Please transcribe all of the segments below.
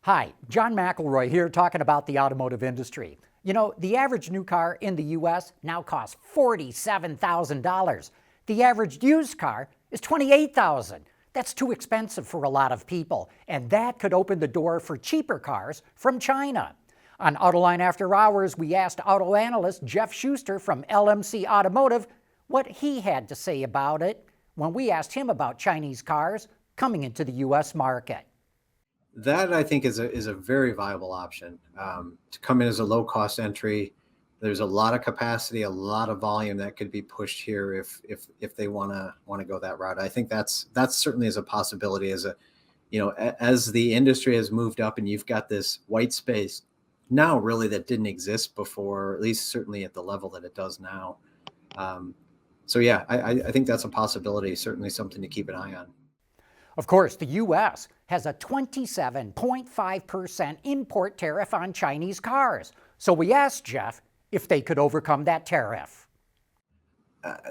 Hi, John McElroy here talking about the automotive industry. You know, the average new car in the U.S. now costs $47,000. The average used car is $28,000. That's too expensive for a lot of people, and that could open the door for cheaper cars from China. On Autoline After Hours, we asked auto analyst Jeff Schuster from LMC Automotive what he had to say about it when we asked him about Chinese cars coming into the U.S. market. That I think is a very viable option to come in as a low cost entry. There's a lot of capacity, a lot of volume that could be pushed here if they want to go that route. I think that's certainly is a possibility as as the industry has moved up and you've got this white space now really that didn't exist before, at least certainly at the level that it does now. So yeah, I think that's a possibility, certainly something to keep an eye on. Of course, the U.S. has a 27.5% import tariff on Chinese cars. So we asked Jeff if they could overcome that tariff.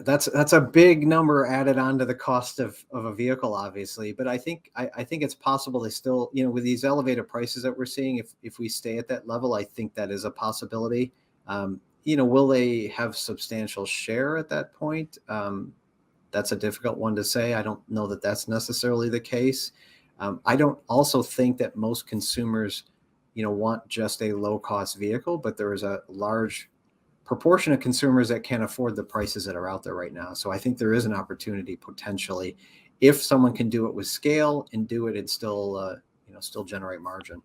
That's a big number added on to the cost of a vehicle, obviously. But I think it's possible they still, with these elevated prices that we're seeing, if we stay at that level, I think that is a possibility. Will they have substantial share at that point? That's a difficult one to say. I don't know that that's necessarily the case. I don't also think that most consumers, want just a low-cost vehicle, but there is a large proportion of consumers that can't afford the prices that are out there right now. So I think there is an opportunity potentially if someone can do it with scale and do it and still generate margin.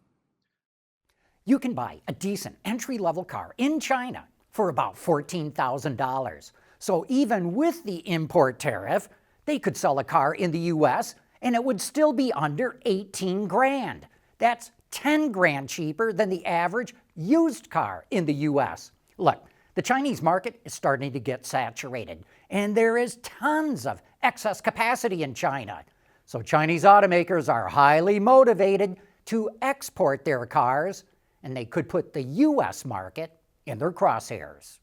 You can buy a decent entry-level car in China for about $14,000. So even with the import tariff, they could sell a car in the U.S. and it would still be under 18 grand. That's 10 grand cheaper than the average used car in the U.S. Look, the Chinese market is starting to get saturated, and there is tons of excess capacity in China. So Chinese automakers are highly motivated to export their cars, and they could put the U.S. market in their crosshairs.